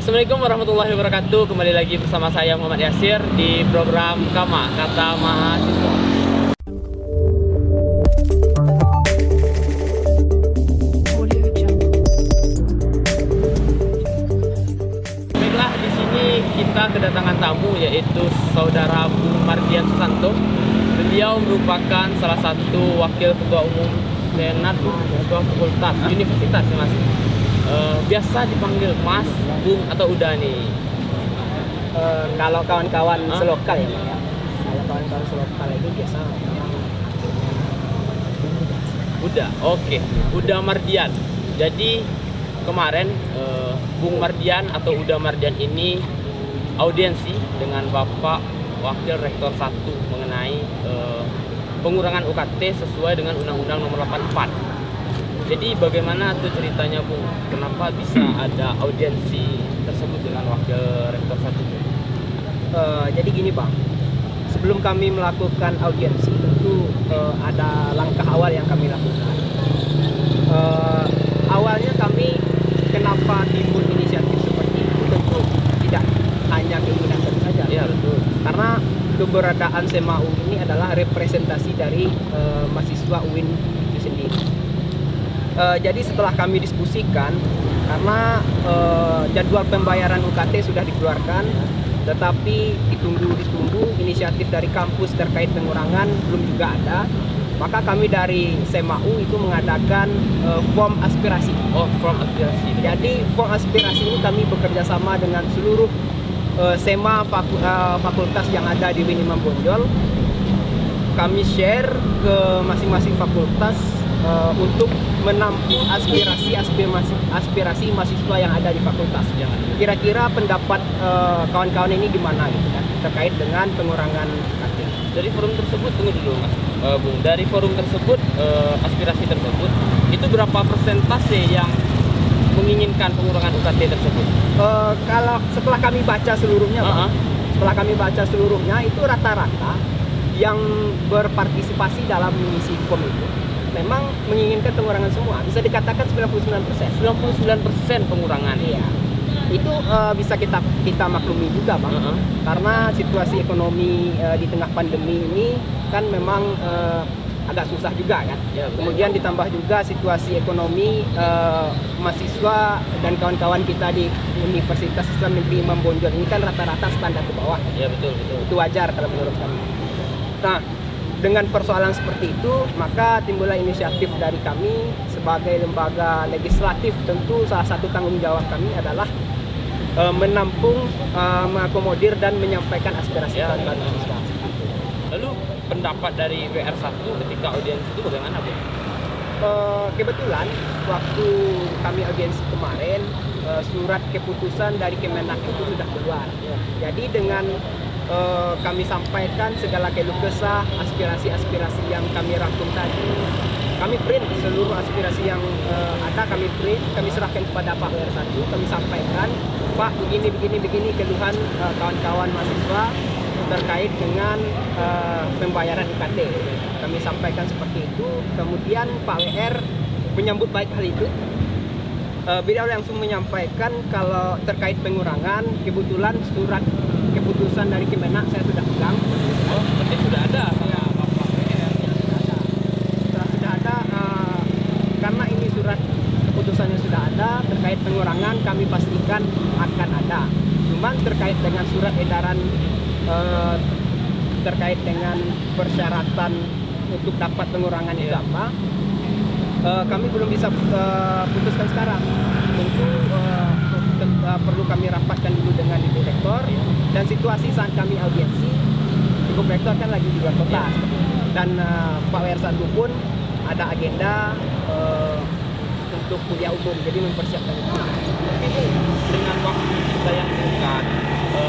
Assalamualaikum warahmatullahi wabarakatuh. Kembali lagi bersama saya Muhammad Yasir di program KAMA, Kata Mahasiswa. Baiklah, di sini kita kedatangan tamu yaitu Saudara Bung Mardian Susanto. Beliau merupakan salah satu wakil ketua umum Senat Mahasiswa Fakultas Universitas ya Mas. Biasa dipanggil Mas, Bung atau Uda nih? Kalau kawan-kawan selokal ya, Bang, ya. Kalau kawan-kawan selokal itu biasa Uda, oke. Uda Mardian. Jadi kemarin Bung Mardian atau Uda Mardian ini audiensi dengan Bapak Wakil Rektor 1 mengenai pengurangan UKT sesuai dengan Undang-Undang Nomor 84. Jadi bagaimana tuh ceritanya Bung? Kenapa bisa ada audiensi tersebut dengan Wakil Rektor 1? jadi gini Bang, sebelum kami melakukan audiensi tentu ada langkah awal yang kami lakukan. Awalnya kami kenapa timbul inisiatif seperti itu tentu tidak hanya keinginan kami saja. Iya betul. Karena keberadaan SEMA UIN ini adalah representasi dari mahasiswa UIN itu sendiri. Jadi setelah kami diskusikan, karena jadwal pembayaran UKT sudah dikeluarkan, tetapi ditunggu inisiatif dari kampus terkait pengurangan belum juga ada, maka kami dari SEMAU itu mengadakan form aspirasi. Oh, form aspirasi. Jadi form aspirasi ini kami bekerja sama dengan seluruh SEMA fakultas yang ada di UIN Imam Bonjol. Kami share ke masing-masing fakultas untuk menampung aspirasi mahasiswa yang ada di fakultas. Kira-kira pendapat kawan-kawan ini gimana gitu kan terkait dengan pengurangan UKT. Dari forum tersebut, tunggu dulu Mas Bung, dari forum tersebut, aspirasi tersebut, itu berapa persentase yang menginginkan pengurangan UKT tersebut? Kalau setelah kami baca seluruhnya, Bang, setelah kami baca seluruhnya itu rata-rata yang berpartisipasi dalam mengisi form itu memang menginginkan pengurangan semua. Bisa dikatakan 99%. 99% pengurangan. Iya. Itu bisa kita maklumi juga, Bang. Karena situasi ekonomi di tengah pandemi ini kan memang agak susah juga kan. Ya, kemudian ditambah juga situasi ekonomi mahasiswa dan kawan-kawan kita di Universitas Islam Negeri Imam Bonjol ini kan rata-rata standar ke bawah. Iya betul. Itu wajar kalau menurut kami. Nah, dengan persoalan seperti itu, maka timbullah inisiatif dari kami sebagai lembaga legislatif. Tentu salah satu tanggung jawab kami adalah menampung, mengakomodir dan menyampaikan aspirasi kawan-kawan mahasiswa. Lalu pendapat dari WR1 ketika audiensi itu bagaimana, Bu? Kebetulan waktu kami audiensi kemarin, surat keputusan dari Kemenak itu sudah keluar. Jadi dengan kami sampaikan segala keluh kesah, aspirasi-aspirasi yang kami rangkum tadi, kami print seluruh aspirasi yang ada, kami print, kami serahkan kepada Pak WR1, kami sampaikan, Pak begini keluhan kawan-kawan mahasiswa terkait dengan pembayaran UKT. Kami sampaikan seperti itu, kemudian Pak WR menyambut baik hal itu. Beliau langsung menyampaikan kalau terkait pengurangan, kebetulan surat keputusan dari Kemenak saya sudah pegang. Oh, berarti sudah ada Ya, Bapak WR sudah ada. Karena ini surat keputusannya sudah ada, terkait pengurangan kami pastikan akan ada. Cuman terkait dengan surat edaran terkait dengan persyaratan untuk dapat pengurangan itu apa, kami belum bisa putuskan sekarang. Tentu perlu kami rapatkan dulu dengan Ibu Rektor, dan situasi saat kami audiensi, Ibu Rektor kan lagi di luar kota, dan Pak WR1 pun ada agenda untuk kuliah umum, jadi mempersiapkan itu. Dengan waktu kita yang singkat,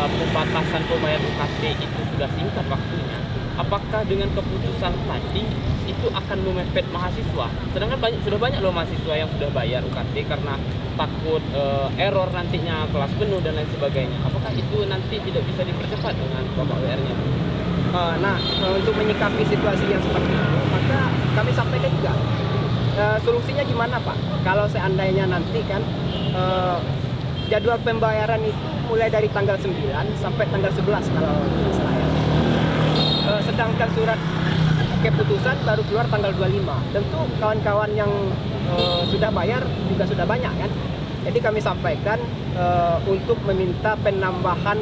pembatasan pembayaran UKT itu sudah singkat waktunya. Apakah dengan keputusan tadi itu akan memepet mahasiswa? Sedangkan sudah banyak loh mahasiswa yang sudah bayar UKT karena takut error nantinya kelas penuh dan lain sebagainya. Apakah itu nanti tidak bisa dipercepat dengan Bapak WR-nya? Nah, untuk menyikapi situasi yang seperti itu, maka kami sampaikan juga solusinya gimana Pak? Kalau seandainya nanti kan jadwal pembayaran itu mulai dari tanggal 9 sampai tanggal 11 kalau tidak salah ya. Sedangkan surat keputusan baru keluar tanggal 25. Tentu kawan-kawan yang sudah bayar juga sudah banyak kan. Jadi kami sampaikan untuk meminta penambahan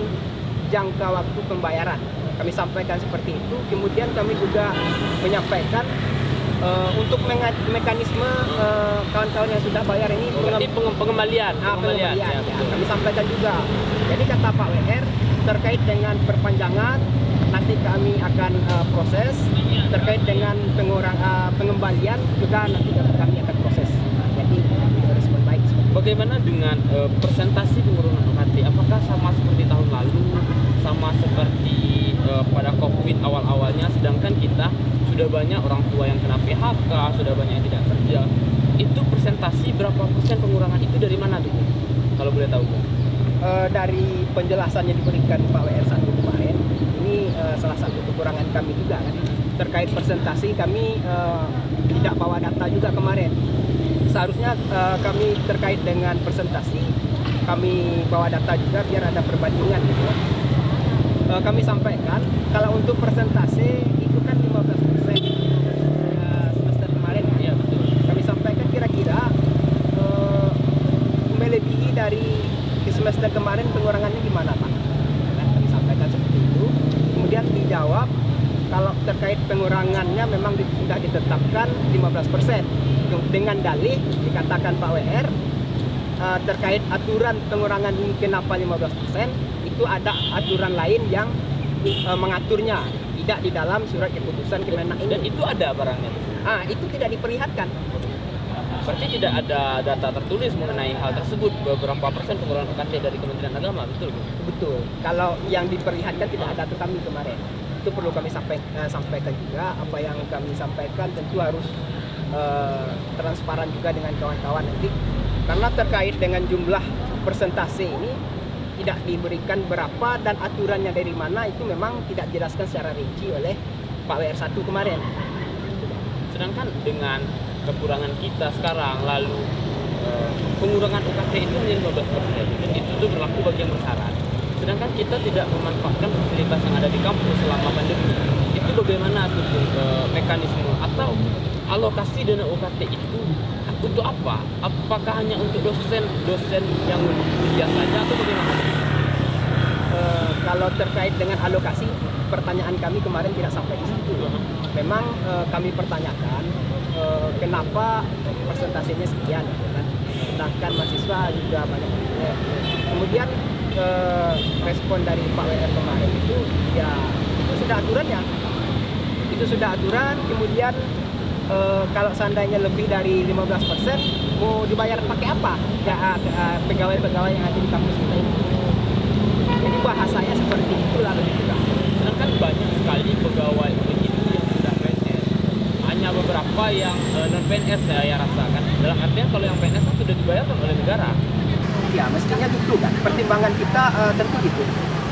jangka waktu pembayaran. Kami sampaikan seperti itu. Kemudian kami juga menyampaikan untuk mekanisme kawan-kawan yang sudah bayar ini Berarti pengembalian. pengembalian. Ya, Ya, betul. kami sampaikan juga. Jadi kata Pak WR terkait dengan perpanjangan nanti kami akan proses, terkait dengan pengembalian juga nanti kami akan proses. Jadi respon baik. Bagaimana dengan presentasi penurunan UKT? Apakah sama seperti tahun lalu, sama seperti pada COVID awal-awalnya, sedangkan kita sudah banyak orang tua yang kena PHK, sudah banyak yang tidak kerja. Itu presentasi berapa persen pengurangan itu dari mana tuh? Kalau boleh tahu. Dari penjelasan yang diberikan Pak WR1 kemarin, ini salah satu kekurangan kami juga kan. Terkait presentasi kami tidak bawa data juga kemarin. Seharusnya kami terkait dengan presentasi kami bawa data juga biar ada perbandingan gitu. Kami sampaikan kalau untuk presentasi itu kan 15% semester kemarin kan? Iya betul. Kami sampaikan kira-kira melebihi dari di semester kemarin pengurangannya gimana Pak? Kan kami sampaikan seperti itu. Kemudian dijawab kalau terkait pengurangannya memang sudah ditetapkan 15%. Dengan dalih dikatakan Pak WR terkait aturan pengurangan ini kenapa 15%, itu ada aturan lain yang mengaturnya, tidak di dalam surat keputusan Kemenak ini. Dan itu ada barangnya. Itu tidak diperlihatkan. Berarti tidak ada data tertulis mengenai hal tersebut, beberapa persen pengurangan UKT dari Kementerian Agama, betul? Betul. Kalau yang diperlihatkan tidak ada tuh kami kemarin. Itu perlu kami sampaikan juga. Apa yang kami sampaikan tentu harus transparan juga dengan kawan-kawan nanti. Karena terkait dengan jumlah persentase ini tidak diberikan berapa dan aturannya dari mana itu memang tidak dijelaskan secara rinci oleh Pak WR1 kemarin. Sedangkan dengan kekurangan kita sekarang, lalu pengurangan UKT itu hanya 15%, dan itu tuh berlaku bagi yang bersyarat. Sedangkan kita tidak memanfaatkan fasilitas yang ada di kampus selama pandemi. Itu bagaimana tuh mekanisme atau alokasi dana UKT itu untuk apa? Apakah hanya untuk dosen yang kuliah saja atau bagaimana? Kalau terkait dengan alokasi, pertanyaan kami kemarin tidak sampai di situ. Memang kami pertanyakan kenapa persentasenya sekian, gitu kan? Sedangkan mahasiswa juga banyak. Kemudian respon dari Pak WR kemarin itu, ya itu sudah aturannya. Itu sudah aturan. Kemudian kalau seandainya lebih dari 15% mau dibayar pakai apa? Ya pegawai-pegawai yang ada di kampus kita ini. Jadi bahasanya seperti itulah lebih kurang. Sedangkan banyak sekali pegawai begitu yang sudah PNS. Hanya beberapa yang non PNS saya rasakan. Dalam artian kalau yang PNS kan sudah dibayarkan oleh negara. Ya mestinya gitu kan. Pertimbangan kita tentu gitu.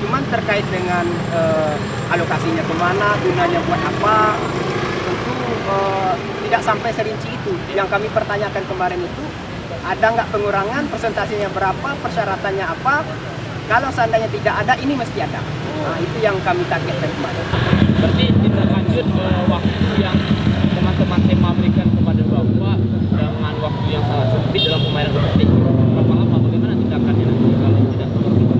Cuman terkait dengan alokasinya kemana, gunanya buat apa, tentu tidak sampai serinci itu. Yang kami pertanyakan kemarin itu, ada nggak pengurangan, presentasinya berapa, persyaratannya apa. Kalau seandainya tidak ada, ini mesti ada. Nah, itu yang kami targetkan kemarin. Berarti kita lanjut waktu yang teman-teman SEMA berikan kepada Bapak dengan waktu yang sangat sempit dalam pembayaran UKT. Berapa lama? Bagaimana tindakannya nanti kalau tidak seperti itu?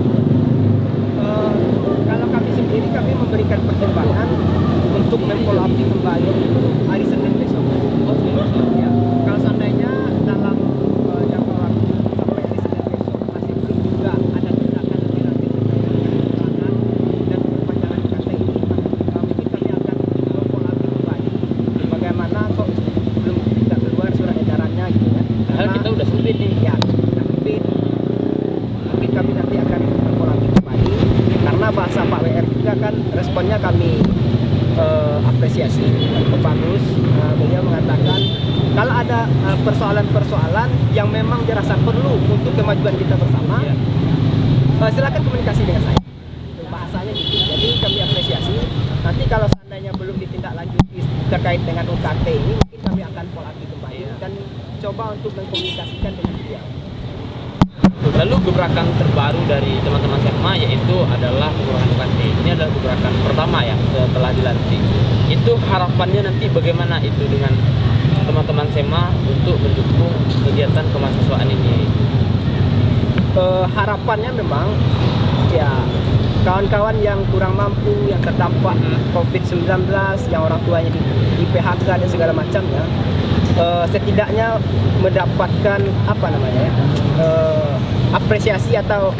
Kalau kami sendiri, kami memberikan pertimbangan untuk memfollow up kembali hari Senin besok. Oh, sudah. Ya. Kalau seandainya dalam jangka waktu sampai hari Senin besok masih belum juga ada tindakan lebih lanjut terkait dengan pengurangan dan perpanjangan UKT ini, mungkin kami akan memfollow up kembali. Bagaimana kok belum tidak keluar surat edarannya gitu kan? Padahal kita udah sempit nih. Ya, sudah sempit. Mungkin kami nanti akan memfollow up kembali karena bahasa Pak WR juga kan responnya kami apresiasi cukup bagus. Beliau mengatakan kalau ada persoalan-persoalan yang memang dirasa perlu untuk kemajuan kita bersama, silakan komunikasi dengan saya. Bahasanya gitu. Jadi kami apresiasi. Nanti kalau seandainya belum ditindaklanjuti terkait dengan UKT ini, mungkin kami akan follow up kembali dan coba untuk mengkomunikasikan dengan beliau. Lalu gebrakan terbaru dari teman-teman SEMA yaitu adalah pengurangan UKT. Ini adalah gebrakan pertama ya setelah dilantik. Itu harapannya nanti bagaimana itu dengan teman-teman SEMA untuk mendukung kegiatan kemahasiswaan ini? Harapannya memang ya kawan-kawan yang kurang mampu, yang terdampak COVID-19, yang orang tuanya di PHK dan segala macamnya, setidaknya mendapatkan apa namanya ya, apresiasi atau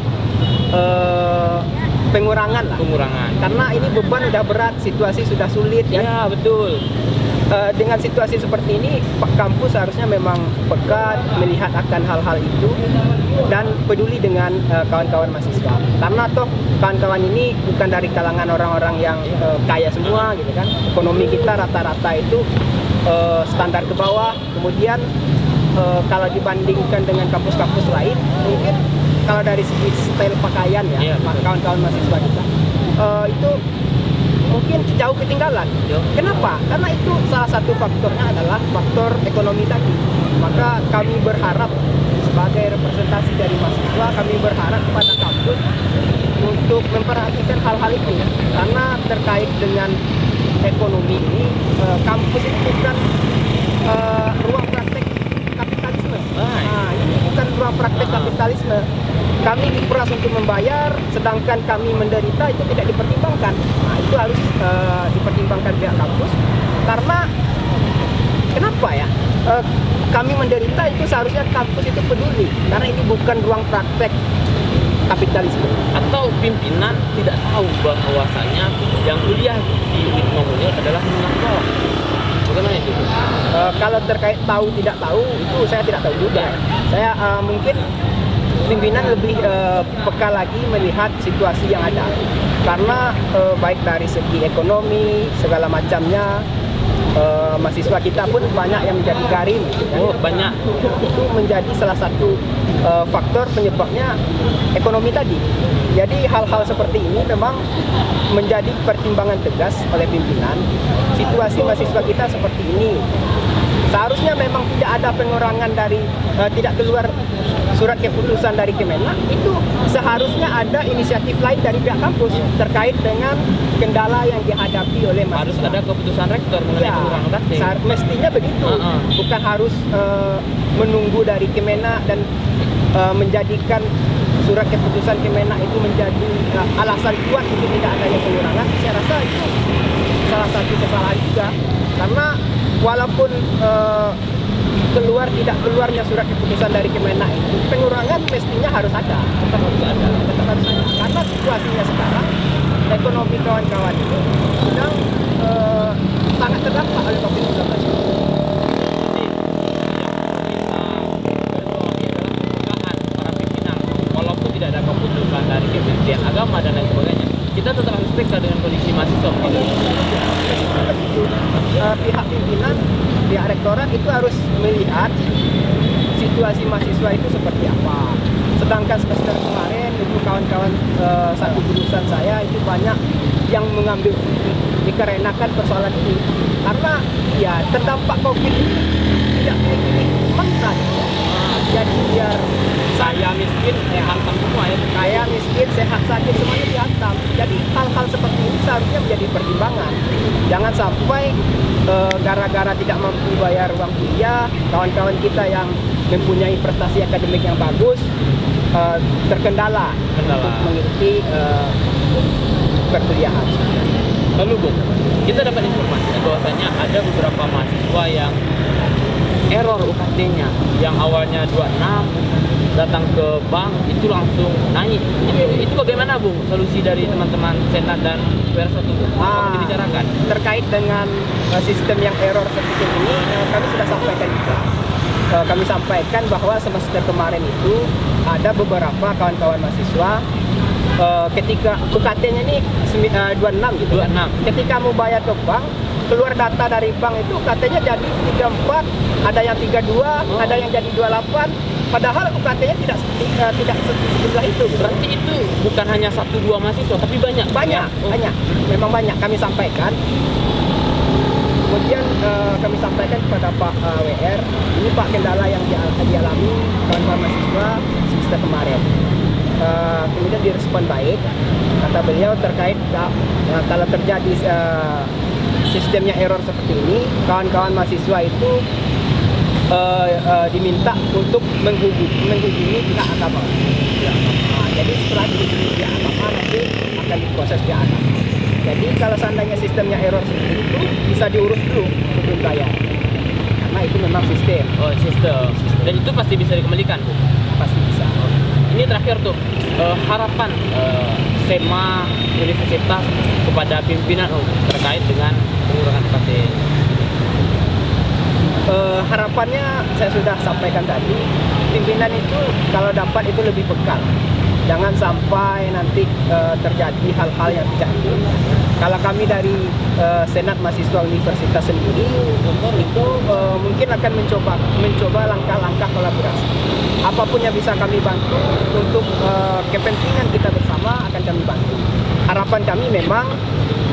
pengurangan lah. Pengurangan. Karena ini beban udah berat, situasi sudah sulit ya. Ya betul. Dengan situasi seperti ini, Pak Kampus harusnya memang peka melihat akan hal-hal itu dan peduli dengan kawan-kawan mahasiswa. Karena toh kawan-kawan ini bukan dari kalangan orang-orang yang kaya semua gitu kan. Ekonomi kita rata-rata itu standar ke bawah. Kemudian kalau dibandingkan dengan kampus-kampus lain, mungkin kalau dari segi style pakaian ya, kawan-kawan mahasiswa kita itu mungkin jauh ketinggalan. Kenapa? Karena itu salah satu faktornya adalah faktor ekonomi tadi. Maka kami berharap sebagai representasi dari mahasiswa, kami berharap kepada kampus untuk memperhatikan hal-hal itu. Karena terkait dengan ekonomi ini, kampus itu bukan ruang praktek kapitalisme. Ini bukan ruang praktek kapitalisme. Kami diperas untuk membayar, sedangkan kami menderita itu tidak dipertimbangkan. Nah, itu harus dipertimbangkan pihak kampus. Karena kenapa ya? Kami menderita itu seharusnya kampus itu peduli. Karena ini bukan ruang praktek kapitalisme. Atau pimpinan tidak tahu bahwasanya yang kuliah di Wisma Munir adalah menengah bawah. Bagaimana itu? Kalau terkait tahu tidak tahu itu saya tidak tahu juga. Saya mungkin pimpinan lebih peka lagi melihat situasi yang ada. Karena baik dari segi ekonomi segala macamnya, mahasiswa kita pun banyak yang menjadi garim. Banyak. Itu menjadi salah satu faktor penyebabnya ekonomi tadi. Jadi hal-hal seperti ini memang menjadi pertimbangan tegas oleh pimpinan. Situasi mahasiswa kita seperti ini. Seharusnya memang tidak ada pengurangan dari tidak keluar surat keputusan dari Kemenak. Itu seharusnya ada inisiatif lain dari pihak kampus terkait dengan kendala yang dihadapi oleh mahasiswa. Harus ada keputusan rektor mengenai pengurangan UKT. Mestinya begitu. Bukan harus menunggu dari Kemenak dan menjadikan surat keputusan Kemenak itu menjadi alasan kuat untuk tidak adanya pengurangan. Saya rasa itu salah satu kesalahan juga. Karena walaupun tidak keluarnya surat keputusan dari Kemenak itu, pengurangan mestinya harus ada. Tetap harus ada. Karena situasinya sekarang, ekonomi kawan-kawan ini sedang sangat terdampak oleh COVID-19. Walaupun tidak ada keputusan dari Kementerian Agama dan lain sebagainya, kita tetap harus peka dengan kondisi mahasiswa. Pihak pimpinan, pihak rektorat itu harus melihat situasi mahasiswa itu seperti apa. Sedangkan semester kemarin itu kawan-kawan satu jurusan saya itu banyak yang mengambil cuti dikarenakan persoalan ini. Karena ya terdampak COVID ini tidak pilih mantan. Jadi biar saya miskin, saya hantam semua ya. Saya miskin, sehat sakit semuanya dihantam. Jadi hal-hal seperti ini seharusnya menjadi pertimbangan. Jangan sampai gara-gara tidak mampu bayar uang kuliah, kawan-kawan kita yang mempunyai prestasi akademik yang bagus terkendala untuk mengikuti perkuliahan. Lalu Bung, kita dapat informasi bahwasanya ada beberapa mahasiswa yang error UKT-nya yang awalnya 26 datang ke bank itu langsung naik. Itu bagaimana Bung solusi dari teman-teman Senat dan PRS itu dibicarakan? Terkait dengan sistem yang error seperti ini, kami sudah sampaikan juga. Kami sampaikan bahwa semester kemarin itu ada beberapa kawan-kawan mahasiswa ketika UKT-nya ini 26 gitu. 26. Ketika mau bayar ke bank, keluar data dari bank itu katanya jadi 34, ada yang 32, ada yang jadi 28. Padahal UKT-nya tidak sejumlah itu. Berarti itu bukan hanya 1-2 mahasiswa, tapi banyak. Banyak. Memang banyak. Kami sampaikan Kemudian kami sampaikan kepada Pak WR, ini Pak kendala yang dialami kawan-kawan mahasiswa semester kemarin. Kemudian direspon baik, kata beliau terkait kalau terjadi sistemnya error seperti ini, kawan-kawan mahasiswa itu diminta untuk menghubungi pihak agama. Jadi setelah dihubungi pihak agama nanti akan diproses pihak agama. Jadi kalau seandainya sistemnya error seperti itu bisa diurus dulu sebelum bayar, karena itu memang sistem. Oh, sistem. Dan itu pasti bisa dikembalikan, Bu? Pasti bisa. Ini terakhir tuh, harapan SEMA Universitas kepada pimpinan terkait dengan pengurangan UKT. Harapannya saya sudah sampaikan tadi, pimpinan itu kalau dapat itu lebih bekal. Jangan sampai nanti terjadi hal-hal yang tidak diinginkan. Kalau kami dari Senat Mahasiswa Universitas sendiri itu mungkin akan mencoba langkah-langkah kolaborasi. Apapun yang bisa kami bantu untuk kepentingan kita bersama akan kami bantu. Harapan kami memang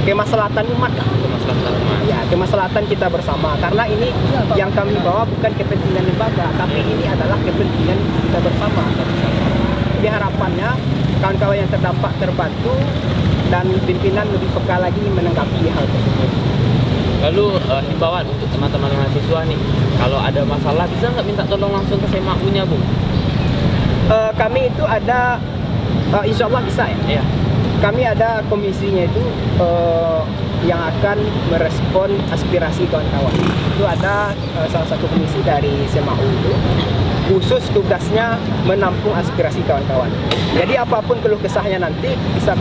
kemaslahatan umat lah. Kemaslahatan umat. Ya, kemaslahatan kita bersama. Karena ini yang kami bawa bukan kepentingan lembaga, tapi ini adalah kepentingan kita bersama. Jadi harapannya kawan-kawan yang terdampak terbantu dan pimpinan lebih peka lagi menanggapi hal tersebut. Lalu himbauan untuk teman-teman mahasiswa nih, kalau ada masalah bisa nggak minta tolong langsung ke SEMA-nya, Bu? Kami itu ada, insya Allah bisa ya. Iya. Kami ada komisinya itu yang akan merespon aspirasi kawan-kawan. Itu ada salah satu komisi dari SEMAU itu khusus tugasnya menampung aspirasi kawan-kawan. Jadi apapun keluh kesahnya nanti bisa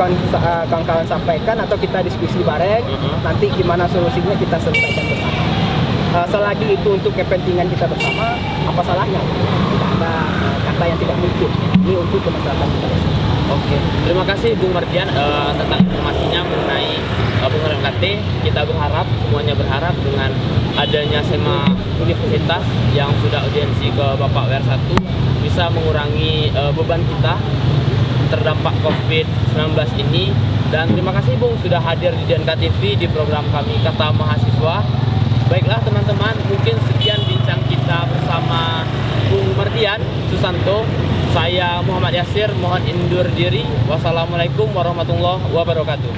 kawan-kawan sampaikan atau kita diskusi bareng. Nanti gimana solusinya kita selesaikan bersama. Selagi itu untuk kepentingan kita bersama, apa salahnya? Tidak ada kata yang tidak mungkin. Ini untuk kemaslahatan kita bersama. Oke, terima kasih Bung Mardian tentang informasinya mengenai pengurangan UKT. Kita berharap, semuanya berharap dengan adanya SEMA Universitas yang sudah audiensi ke Bapak WR1 bisa mengurangi beban kita terdampak COVID-19 ini. Dan terima kasih Bung sudah hadir di DNK TV di program kami Kata Mahasiswa. Baiklah teman-teman, mungkin sekian bincang kita bersama Bung Mardian Susanto. Saya Muhammad Yasir, mohon undur diri. Wassalamualaikum warahmatullahi wabarakatuh.